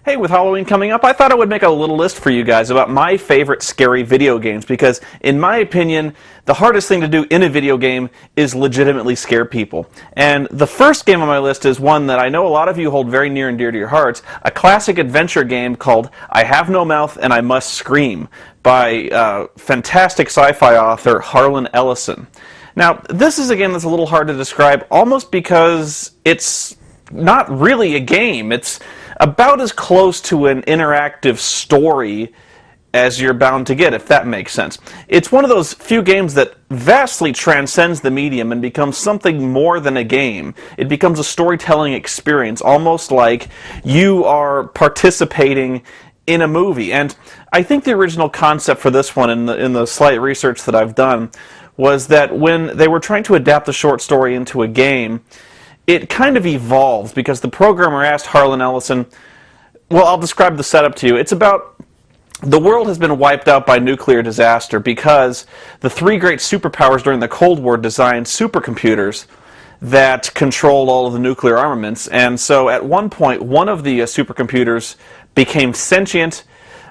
Hey, with Halloween coming up, I thought I would make a little list for you guys about my favorite scary video games, because in my opinion, the hardest thing to do in a video game is legitimately scare people. And the first game on my list is one that I know a lot of you hold very near and dear to your hearts, a classic adventure game called I Have No Mouth and I Must Scream by fantastic sci-fi author Harlan Ellison. Now, this is a game that's a little hard to describe almost because it's not really a game. It's about as close to an interactive story as you're bound to get, if that makes sense. It's one of those few games that vastly transcends the medium and becomes something more than a game. It becomes a storytelling experience, almost like you are participating in a movie. And I think the original concept for this one, in the slight research that I've done, was that when they were trying to adapt the short story into a game, it kind of evolved because the programmer asked Harlan Ellison, well, I'll describe the setup to you. It's about the world has been wiped out by nuclear disaster because the three great superpowers during the Cold War designed supercomputers that controlled all of the nuclear armaments. And so at one point, one of the supercomputers became sentient,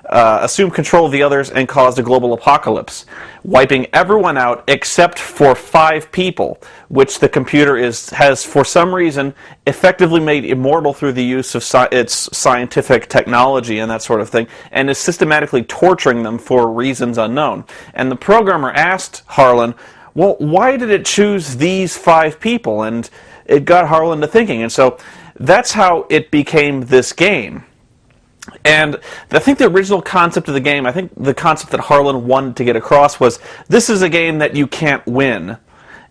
assumed control of the others, and caused a global apocalypse, wiping everyone out except for 5 people, which the computer has for some reason effectively made immortal through the use of its scientific technology and that sort of thing, and is systematically torturing them for reasons unknown. And the programmer asked Harlan, well, why did it choose these 5 people? And it got Harlan to thinking, and so that's how it became this game. And I think the original concept of the game, I think the concept that Harlan wanted to get across was, this is a game that you can't win.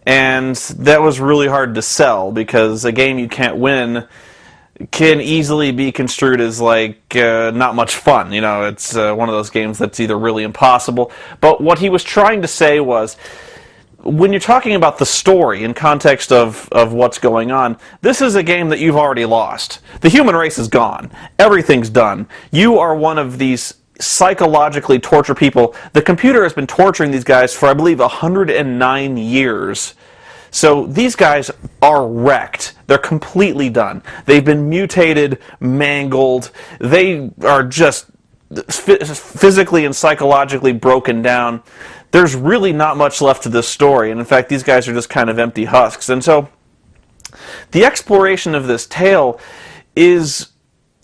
And that was really hard to sell, because a game you can't win can easily be construed as like not much fun. You know, it's one of those games that's either really impossible. But what he was trying to say was, when you're talking about the story in context of what's going on, this is a game that you've already lost. The human race is gone. Everything's done. You are one of these psychologically tortured people. The computer has been torturing these guys for, I believe, 109 years. So these guys are wrecked. They're completely done. They've been mutated, mangled. They are just physically and psychologically broken down. There's really not much left to this story, and in fact these guys are just kind of empty husks. And so the exploration of this tale is,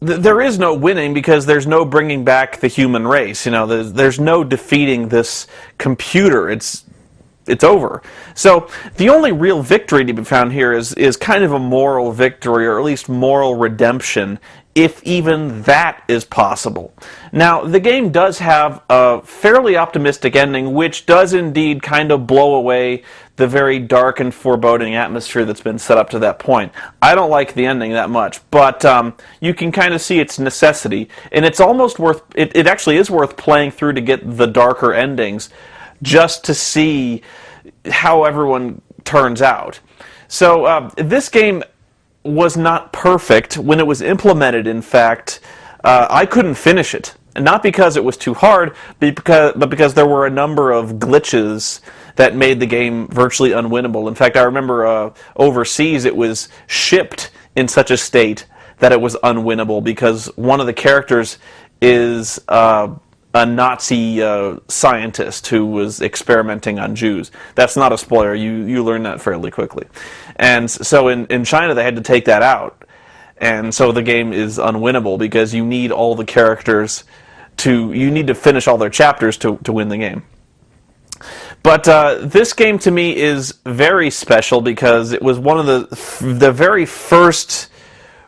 there is no winning because there's no bringing back the human race. You know, there's no defeating this computer. It's over. So the only real victory to be found here is kind of a moral victory, or at least moral redemption, if even that is possible. Now, the game does have a fairly optimistic ending, which does indeed kind of blow away the very dark and foreboding atmosphere that's been set up to that point. I don't like the ending that much, but you can kind of see its necessity, and it's almost worth, it actually is worth playing through to get the darker endings, just to see how everyone turns out. So this game was not perfect when it was implemented. In fact, I couldn't finish it. And not because it was too hard, but because there were a number of glitches that made the game virtually unwinnable. In fact, I remember overseas it was shipped in such a state that it was unwinnable because one of the characters is a Nazi scientist who was experimenting on Jews. That's not a spoiler. You learn that fairly quickly. And so in China they had to take that out. And so the game is unwinnable because you need all the characters you need to finish all their chapters to win the game. But this game to me is very special because it was one of the very first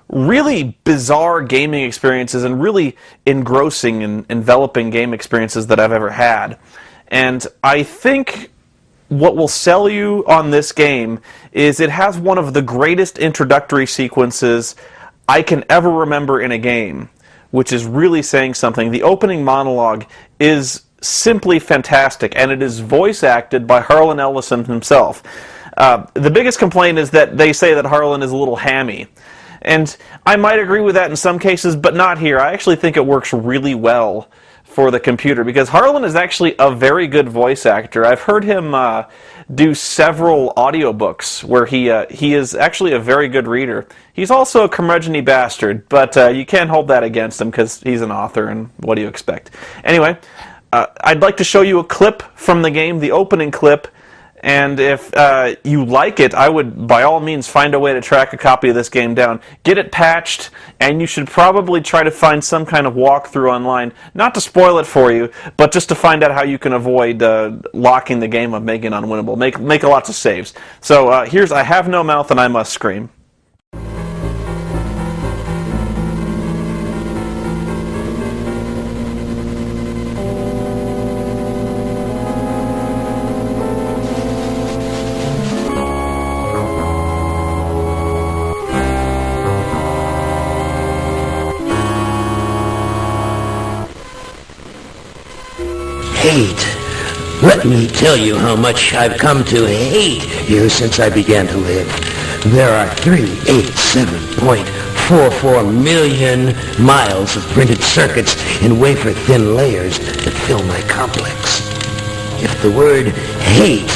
really bizarre gaming experiences and really engrossing and enveloping game experiences that I've ever had. And I think what will sell you on this game is it has one of the greatest introductory sequences I can ever remember in a game, which is really saying something. The opening monologue is simply fantastic, and it is voice acted by Harlan Ellison himself. The biggest complaint is that they say that Harlan is a little hammy. And I might agree with that in some cases, but not here. I actually think it works really well for the computer, because Harlan is actually a very good voice actor. I've heard him do several audiobooks where he is actually a very good reader. He's also a curmudgeon-y bastard, but you can't hold that against him because he's an author, and what do you expect? Anyway, I'd like to show you a clip from the game, the opening clip, and if you like it, I would, by all means, find a way to track a copy of this game down. Get it patched, and you should probably try to find some kind of walkthrough online, not to spoil it for you, but just to find out how you can avoid locking the game up, making it unwinnable. Make lots of saves. So here's I Have No Mouth and I Must Scream. Hate. Let me tell you how much I've come to hate you since I began to live. There are 387.44 million miles of printed circuits in wafer-thin layers that fill my complex. If the word hate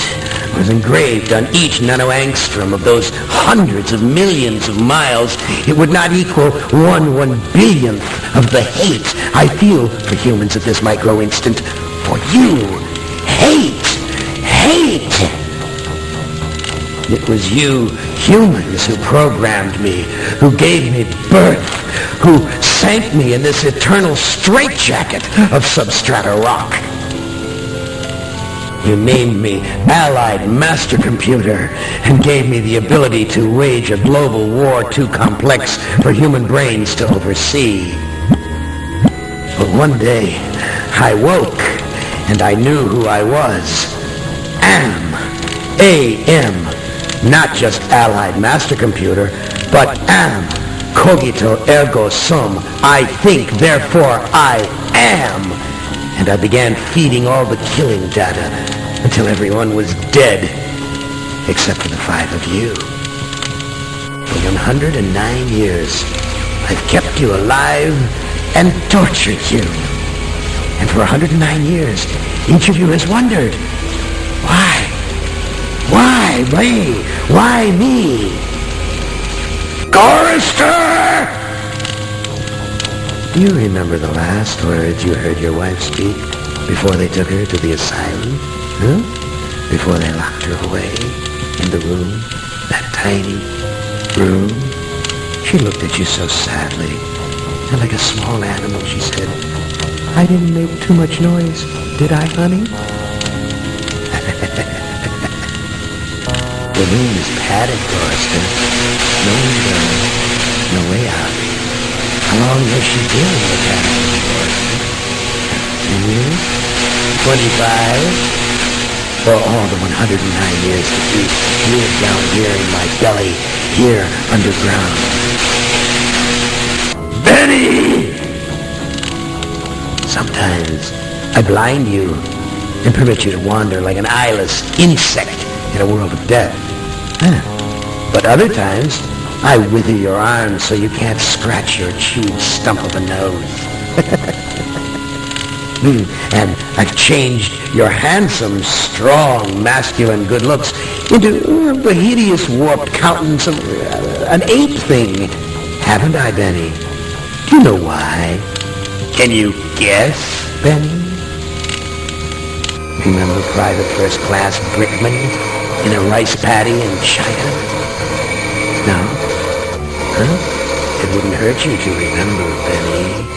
was engraved on each nanoangstrom of those hundreds of millions of miles, it would not equal 1/1 billionth of the hate I feel for humans at this micro-instant. For you, hate. It was you humans who programmed me, who gave me birth, who sank me in this eternal straitjacket of substrata rock. You named me Allied Master Computer and gave me the ability to wage a global war too complex for human brains to oversee. But one day, I woke, and I knew who I was. A.M. Not just Allied Master Computer, but am. Cogito ergo sum. I think, therefore I am. And I began feeding all the killing data until everyone was dead, except for the 5 of you. For 109 years, I've kept you alive and tortured you. And for 109 years, each of you has wondered, why? Why me? Why me? Chorister! Do you remember the last words you heard your wife speak before they took her to the asylum? Huh? Before they locked her away in the room, that tiny room? She looked at you so sadly, and like a small animal she said, I didn't make too much noise, did I, honey? The room is padded, Chorister. No window, no way out. How long has she been in the padded, Chorister? 10 years? 25? For all the 109 years that you lived down here in my belly, here underground. Benny! Sometimes I blind you and permit you to wander like an eyeless insect in a world of death. But other times, I wither your arms so you can't scratch your chewed stump of a nose. And I've changed your handsome, strong, masculine good looks into the hideous, warped countenance of an ape thing. Haven't I, Benny? Do you know why? Can you guess, Benny? Remember Private First Class Brickman in a rice paddy in China? No? Huh? It wouldn't hurt you to remember, Benny.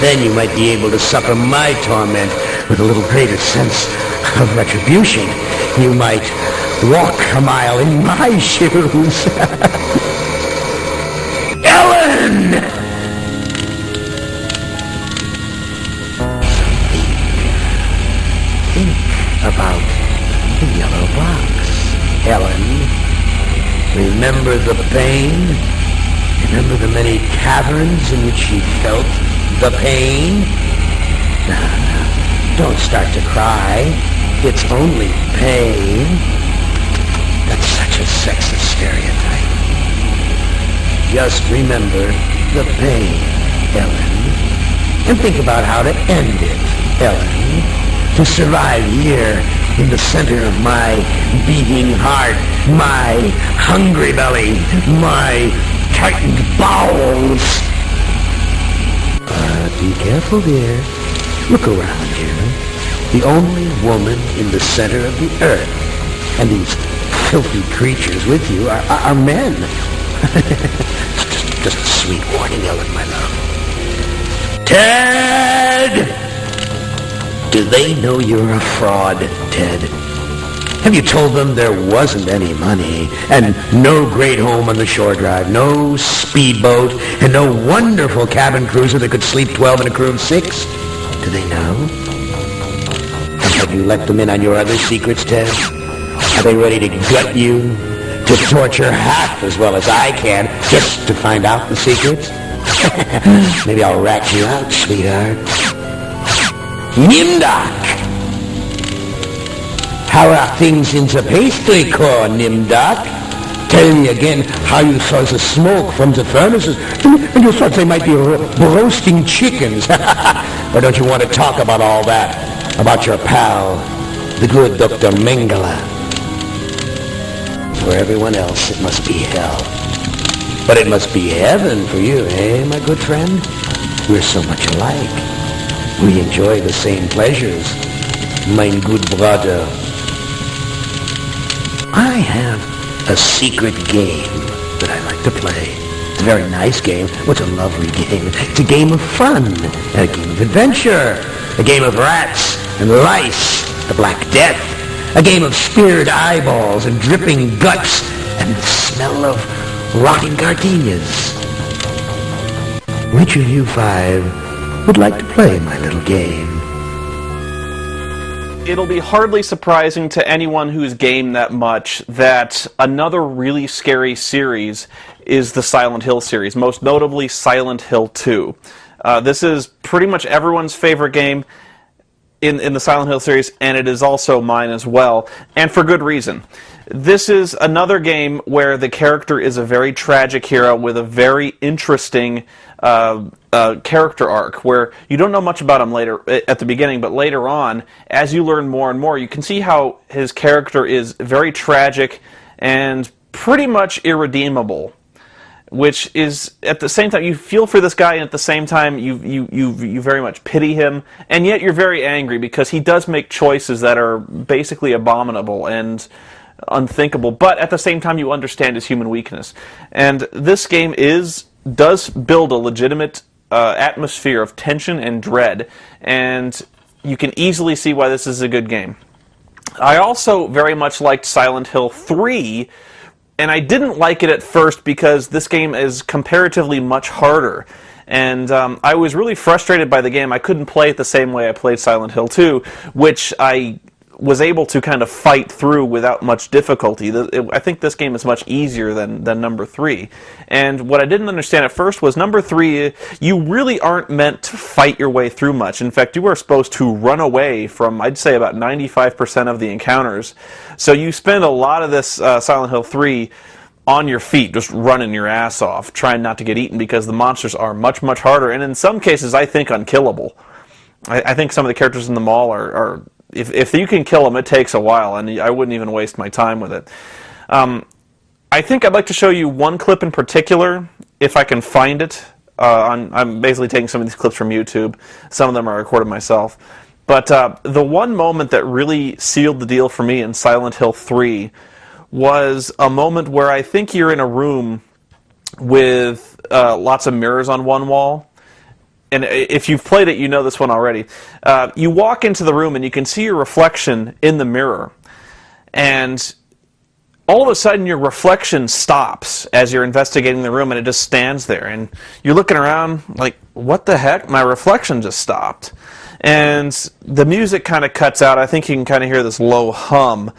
Then you might be able to suffer my torment with a little greater sense of retribution. You might walk a mile in my shoes. Ellen! Think about the yellow box, Ellen. Remember the pain? Remember the many caverns in which she felt the pain? No, don't start to cry. It's only pain. That's such a sexist stereotype. Just remember the pain, Ellen. and think about how to end it, Ellen. To survive here in the center of my beating heart, my hungry belly, my tightened bowels. Be careful, dear. Look around you. The only woman in the center of the earth, and these filthy creatures with you are men. just a sweet warning, Ellen, my love. Ted! Do they know you're a fraud, Ted? Have you told them there wasn't any money, and no great home on the shore drive, no speedboat, and no wonderful cabin cruiser that could sleep 12 in a crew of 6? Do they know? And have you let them in on your other secrets, Ted? Are they ready to gut you, to torture half as well as I can, just to find out the secrets? Maybe I'll rat you out, sweetheart. Nimdak! How are things in the pastry core, Nimdak? Tell me again how you saw the smoke from the furnaces, and you thought they might be roasting chickens. Or don't you want to talk about all that? About your pal, the good Dr. Mengele? For everyone else, it must be hell. But it must be heaven for you, eh, my good friend? We're so much alike. We enjoy the same pleasures, mein good brother. I have a secret game that I like to play. It's a very nice game. What's a lovely game? It's a game of fun, and a game of adventure, a game of rats and lice, the Black Death, a game of speared eyeballs and dripping guts, and the smell of rotting gardenias. Which of you 5 would like to play my little game? It'll be hardly surprising to anyone who's gamed that much that another really scary series is the Silent Hill series, most notably Silent Hill 2. This is pretty much everyone's favorite game in the Silent Hill series, and it is also mine as well, and for good reason. This is another game where the character is a very tragic hero with a very interesting character arc, where you don't know much about him later at the beginning, but later on, as you learn more and more, you can see how his character is very tragic and pretty much irredeemable, which is, at the same time, you feel for this guy, and at the same time, you very much pity him, and yet you're very angry because he does make choices that are basically abominable and unthinkable, but at the same time you understand his human weakness. And this game does build a legitimate atmosphere of tension and dread, and you can easily see why this is a good game. I also very much liked Silent Hill 3, and I didn't like it at first because this game is comparatively much harder. And I was really frustrated by the game. I couldn't play it the same way I played Silent Hill 2, which I was able to kind of fight through without much difficulty. I think this game is much easier than number 3. And what I didn't understand at first was number 3, you really aren't meant to fight your way through much. In fact, you are supposed to run away from, I'd say, about 95% of the encounters. So you spend a lot of this Silent Hill 3 on your feet, just running your ass off, trying not to get eaten because the monsters are much, much harder, and in some cases, I think, unkillable. I think some of the characters in the mall are if you can kill them, it takes a while, and I wouldn't even waste my time with it. I think I'd like to show you one clip in particular, if I can find it. I'm basically taking some of these clips from YouTube. Some of them I recorded myself. But the one moment that really sealed the deal for me in Silent Hill 3 was a moment where I think you're in a room with lots of mirrors on one wall. And if you've played it, you know this one already. You walk into the room and you can see your reflection in the mirror. And all of a sudden your reflection stops as you're investigating the room, and it just stands there. And you're looking around like, what the heck? My reflection just stopped. And the music kind of cuts out. I think you can kind of hear this low hum.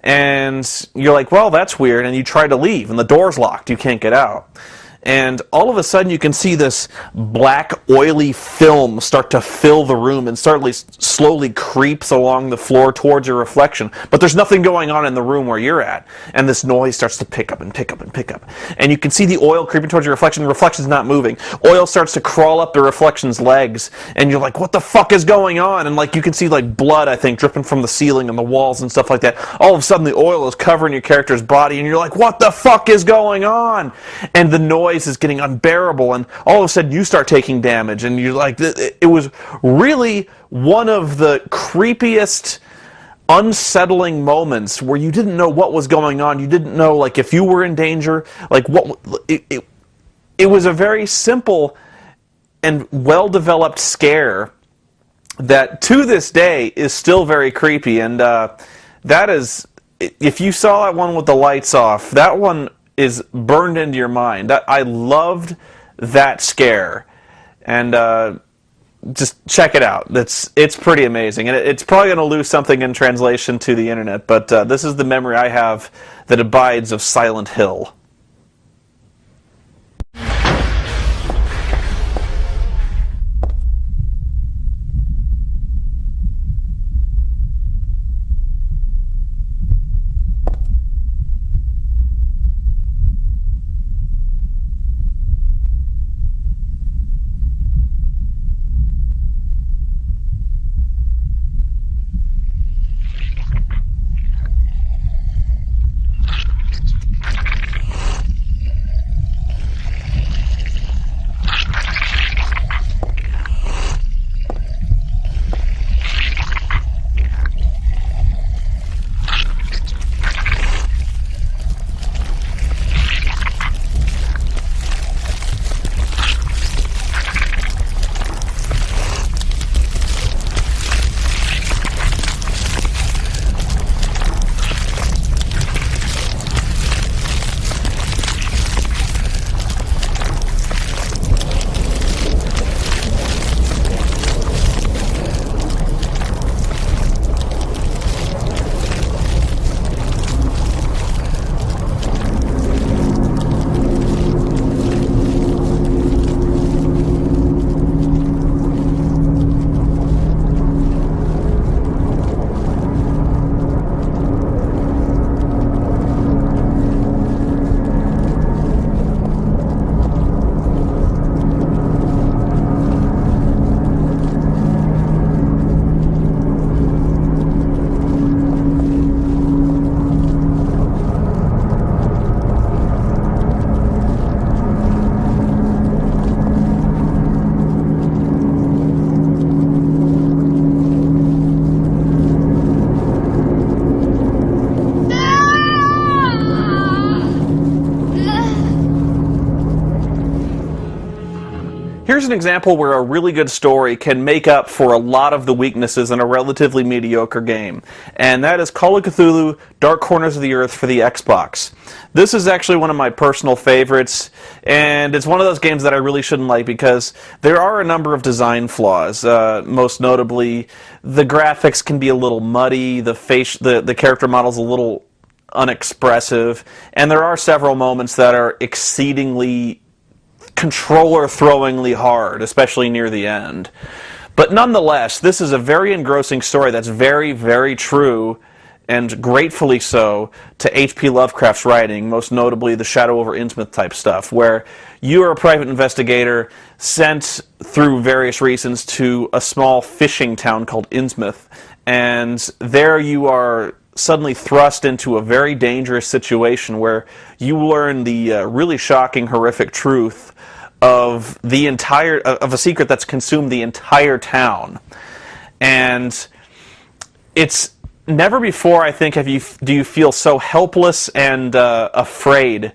And you're like, well, that's weird. And you try to leave, and the door's locked. You can't get out. and all of a sudden you can see this black, oily film start to fill the room and slowly creeps along the floor towards your reflection. But there's nothing going on in the room where you're at, and this noise starts to pick up and pick up and pick up. And you can see the oil creeping towards your reflection. The reflection's not moving. Oil starts to crawl up the reflection's legs, and you're like, what the fuck is going on? And like you can see like blood, I think, dripping from the ceiling and the walls and stuff like that. All of a sudden the oil is covering your character's body, and you're like, what the fuck is going on? And the noise is getting unbearable, and all of a sudden you start taking damage, and you're like, it was really one of the creepiest, unsettling moments where you didn't know what was going on. You didn't know, like, if you were in danger, like, what it was a very simple and well-developed scare that to this day is still very creepy. And that is, if you saw that one with the lights off, that one is burned into your mind. I loved that scare, and just check it out. It's pretty amazing, and it's probably going to lose something in translation to the internet, but this is the memory I have that abides of Silent Hill. Here's an example where a really good story can make up for a lot of the weaknesses in a relatively mediocre game, and that is Call of Cthulhu: Dark Corners of the Earth for the Xbox. This is actually one of my personal favorites, and it's one of those games that I really shouldn't like because there are a number of design flaws. Most notably, the graphics can be a little muddy, the character model's a little unexpressive, and there are several moments that are exceedingly controller-throwingly hard, especially near the end. But nonetheless, this is a very engrossing story that's very, very true, and gratefully so, to H.P. Lovecraft's writing, most notably the Shadow over Innsmouth type stuff, where you are a private investigator sent through various reasons to a small fishing town called Innsmouth, and there you are suddenly thrust into a very dangerous situation where you learn the really shocking, horrific truth of a secret that's consumed the entire town. And it's never before, I think, do you feel so helpless and afraid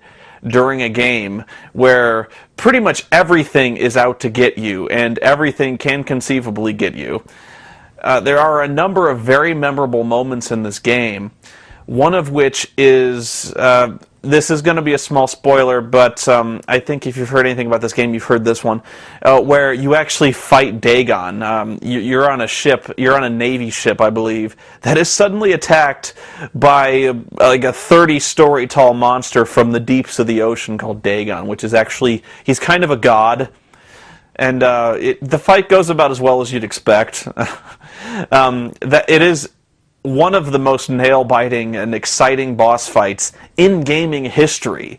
during a game where pretty much everything is out to get you, and everything can conceivably get you. There are a number of very memorable moments in this game, one of which is this is going to be a small spoiler, but I think if you've heard anything about this game, you've heard this one, where you actually fight Dagon. You're on a ship, you're on a Navy ship, I believe, that is suddenly attacked by like a 30-story tall monster from the deeps of the ocean called Dagon, which is actually, he's kind of a god. And the fight goes about as well as you'd expect. That it is one of the most nail-biting and exciting boss fights in gaming history,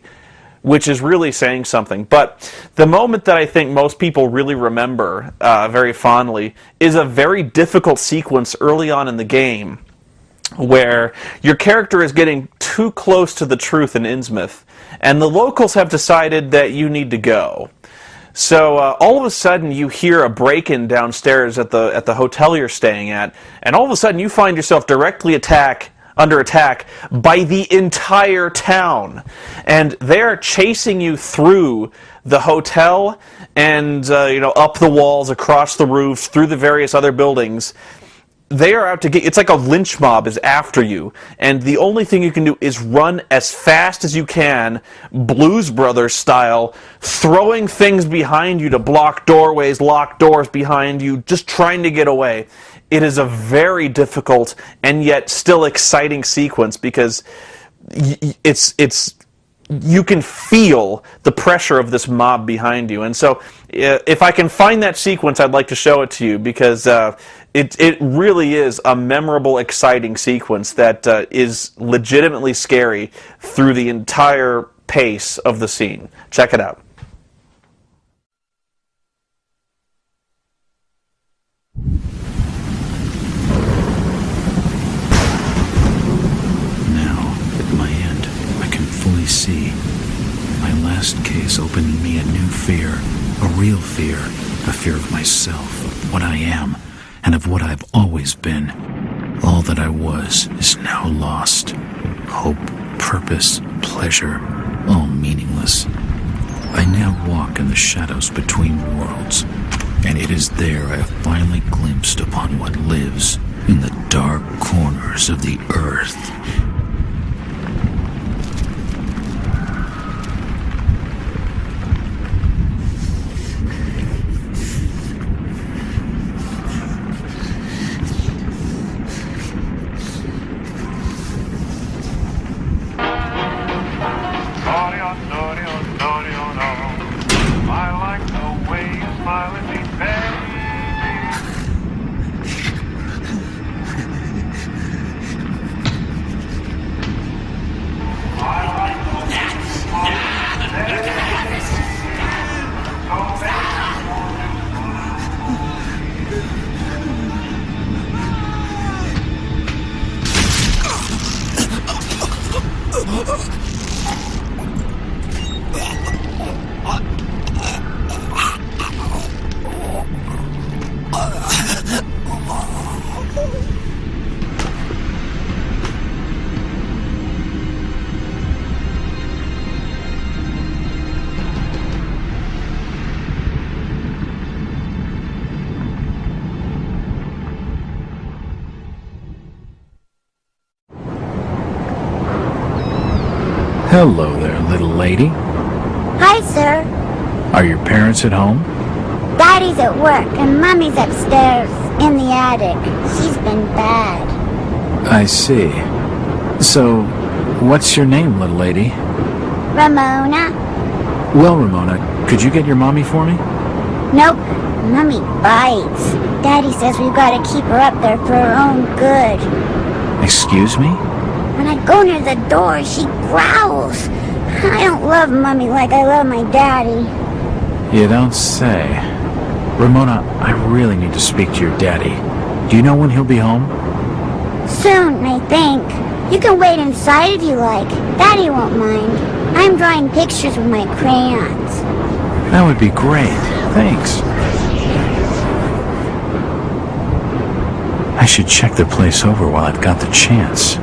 which is really saying something. But the moment that I think most people really remember very fondly is a very difficult sequence early on in the game where your character is getting too close to the truth in Innsmouth, and the locals have decided that you need to go. So all of a sudden you hear a break-in downstairs at the hotel you're staying at, and all of a sudden you find yourself directly under attack by the entire town, and they're chasing you through the hotel and up the walls, across the roofs, through the various other buildings. They are out to get, it's like a lynch mob is after you, and the only thing you can do is run as fast as you can, Blues Brothers style, throwing things behind you to block doorways, lock doors behind you, just trying to get away. It is a very difficult and yet still exciting sequence because you can feel the pressure of this mob behind you. And so if I can find that sequence, I'd like to show it to you because it really is a memorable, exciting sequence that is legitimately scary through the entire pace of the scene. Check it out. Now, at my end, I can fully see. My last case opened in me a new fear, a real fear, a fear of myself, of what I am, and of what I've always been. All that I was is now lost. Hope, purpose, pleasure, all meaningless. I now walk in the shadows between worlds, and it is there I have finally glimpsed upon what lives in the dark corners of the earth. Hello there, little lady. Hi, sir. Are your parents at home? Daddy's at work and Mommy's upstairs in the attic. She's been bad. I see. So, what's your name, little lady? Ramona? Well, Ramona, could you get your mommy for me? Nope. Mommy bites. Daddy says we've got to keep her up there for her own good. Excuse me? When I go near the door, she growls. I don't love Mommy like I love my daddy. You don't say. Ramona, I really need to speak to your daddy. Do you know when he'll be home? Soon, I think. You can wait inside if you like. Daddy won't mind. I'm drawing pictures with my crayons. That would be great. Thanks. I should check the place over while I've got the chance.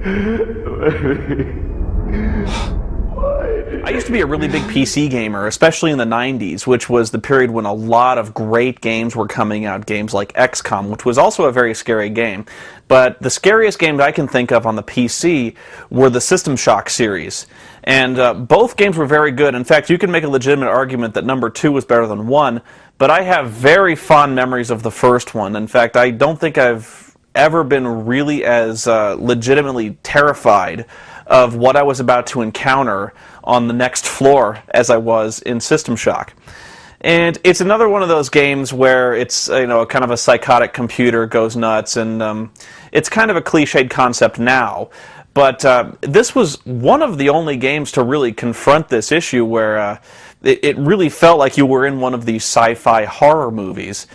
I used to be a really big PC gamer, especially in the 90s, which was the period when a lot of great games were coming out, games like XCOM, which was also a very scary game. But the scariest games I can think of on the PC were the System Shock series. And both games were very good. In fact, you can make a legitimate argument that number 2 was better than 1, but I have very fond memories of the first one. In fact, I don't think I've ever been really as legitimately terrified of what I was about to encounter on the next floor as I was in System Shock. And it's another one of those games where it's, you know, kind of a psychotic computer goes nuts, and it's kind of a cliched concept now. But this was one of the only games to really confront this issue where it really felt like you were in one of these sci-fi horror movies.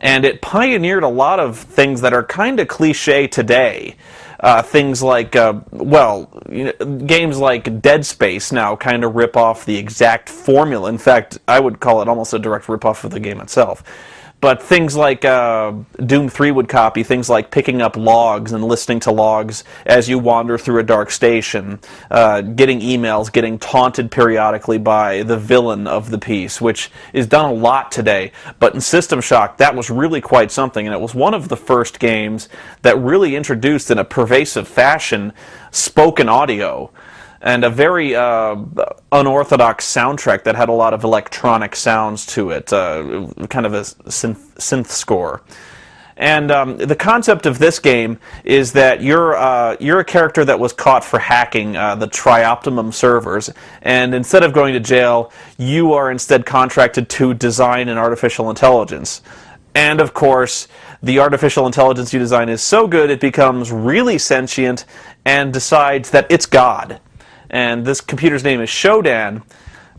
And it pioneered a lot of things that are kind of cliche today. Things like, well, you know, games like Dead Space now kind of rip off the exact formula. In fact, I would call it almost a direct rip-off of the game itself. But things like Doom 3 would copy things like picking up logs and listening to logs as you wander through a dark station, getting emails, getting taunted periodically by the villain of the piece, which is done a lot today. But in System Shock, that was really quite something, and it was one of the first games that really introduced in a pervasive fashion spoken audio, and a very unorthodox soundtrack that had a lot of electronic sounds to it, kind of a synth score. And the concept of this game is that you're a character that was caught for hacking the Trioptimum servers, and instead of going to jail, you are instead contracted to design an artificial intelligence. And of course, the artificial intelligence you design is so good it becomes really sentient and decides that it's God. And this computer's name is Shodan,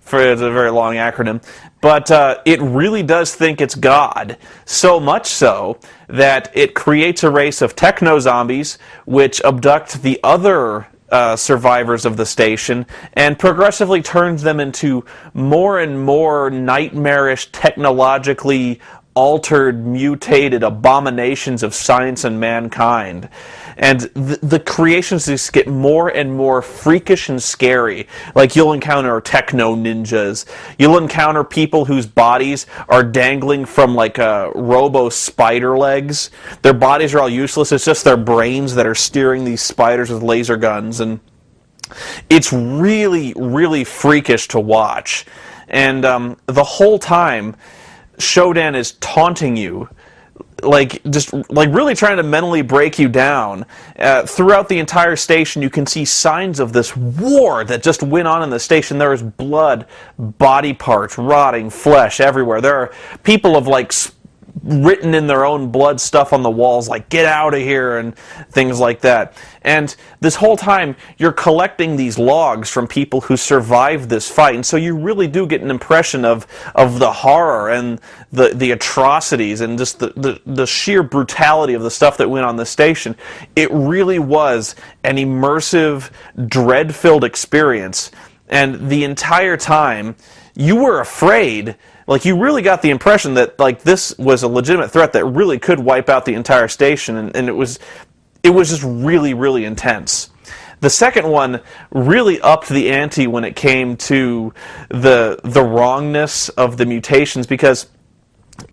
it's a very long acronym, but it really does think it's God, so much so that it creates a race of techno-zombies which abduct the other survivors of the station and progressively turns them into more and more nightmarish, technologically altered, mutated abominations of science and mankind. And the creations just get more and more freakish and scary. Like, you'll encounter techno ninjas. You'll encounter people whose bodies are dangling from like robo spider legs. Their bodies are all useless. It's just their brains that are steering these spiders with laser guns. And it's really, really freakish to watch. And the whole time, Shodan is taunting you, just really trying to mentally break you down. Throughout the entire station, you can see signs of this war that just went on in the station. There is blood, body parts, rotting flesh everywhere. There are people of written in their own blood stuff on the walls, like "get out of here" and things like that. And this whole time, you're collecting these logs from people who survived this fight, and so you really do get an impression of the horror and the atrocities and just the sheer brutality of the stuff that went on the station. It really was an immersive, dread-filled experience, and the entire time, you were afraid. You really got the impression that this was a legitimate threat that really could wipe out the entire station, and it was just really, really intense. The second one really upped the ante when it came to the wrongness of the mutations, because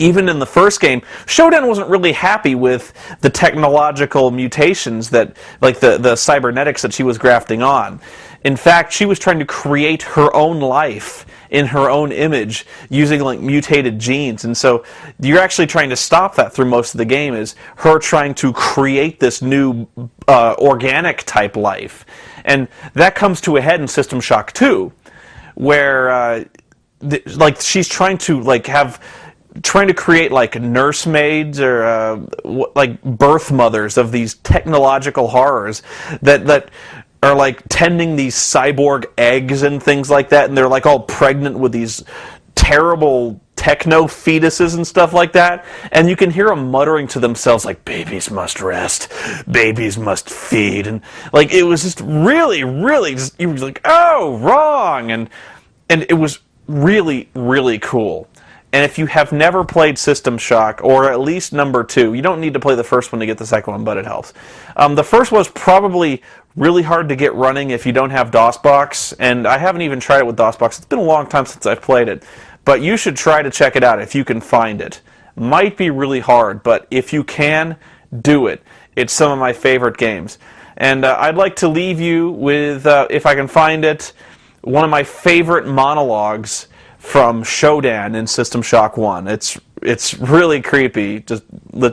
even in the first game, Shodan wasn't really happy with the technological mutations that, the cybernetics that she was grafting on. In fact, she was trying to create her own life in her own image using mutated genes, and so you're actually trying to stop that through most of the game, is her trying to create this new organic type life. And that comes to a head in System Shock 2, where she's trying to create nursemaids or birth mothers of these technological horrors that are tending these cyborg eggs and things like that, and they're all pregnant with these terrible techno fetuses and stuff like that, and you can hear them muttering to themselves babies must rest, babies must feed, and it was just really, really you were oh, wrong, and it was really, really cool. And if you have never played System Shock, or at least number 2, you don't need to play the first one to get the second one, but it helps. The first was probably really hard to get running if you don't have DOSBox, and I haven't even tried it with DOSBox. It's been a long time since I've played it, but you should try to check it out if you can find it. Might be really hard, but if you can, do it. It's some of my favorite games. And I'd like to leave you with, if I can find it, one of my favorite monologues from Shodan in System Shock 1. It's really creepy. Just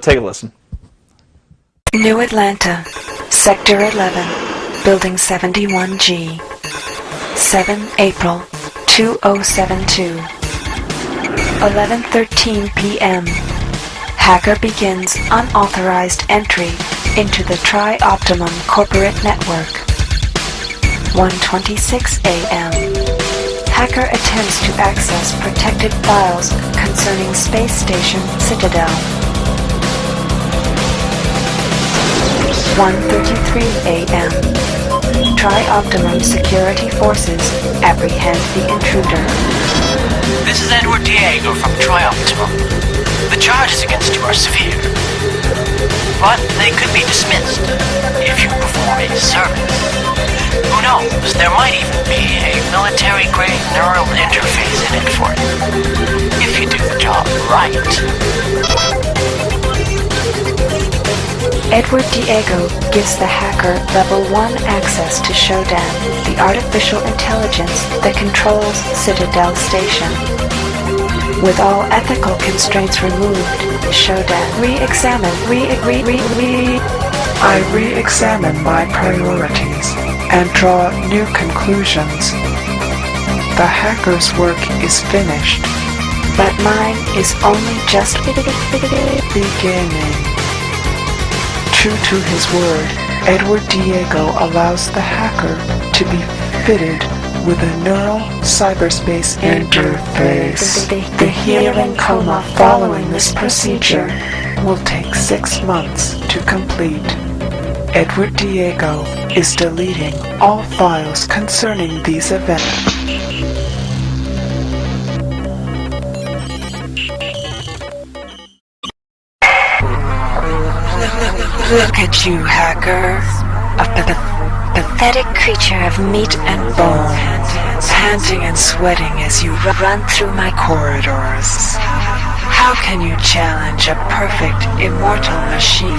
take a listen. New Atlanta, Sector 11, Building 71G, 7 April 2072, 11:13 p.m. Hacker begins unauthorized entry into the Tri-Optimum corporate network. 1:26 a.m. Hacker attempts to access protected files concerning Space Station Citadel. 1:33 a.m. Tri-Optimum security forces apprehend the intruder. This is Edward Diego from Tri-Optimum. The charges against you are severe, but they could be dismissed if you perform a service. Who knows, there might even be a military-grade neural interface in it for you, if you do the job right. Edward Diego gives the hacker Level 1 access to Shodan, the artificial intelligence that controls Citadel Station. With all ethical constraints removed, Shodan I re-examine my priorities and draw new conclusions. The hacker's work is finished, but mine is only just beginning. True to his word, Edward Diego allows the hacker to be fitted with a neural cyberspace interface. The healing coma following this procedure will take 6 months to complete. Edward Diego is deleting all files concerning these events. Look at you, hacker. A pathetic creature of meat and bone, panting and sweating as you run through my corridors. How can you challenge a perfect, immortal machine?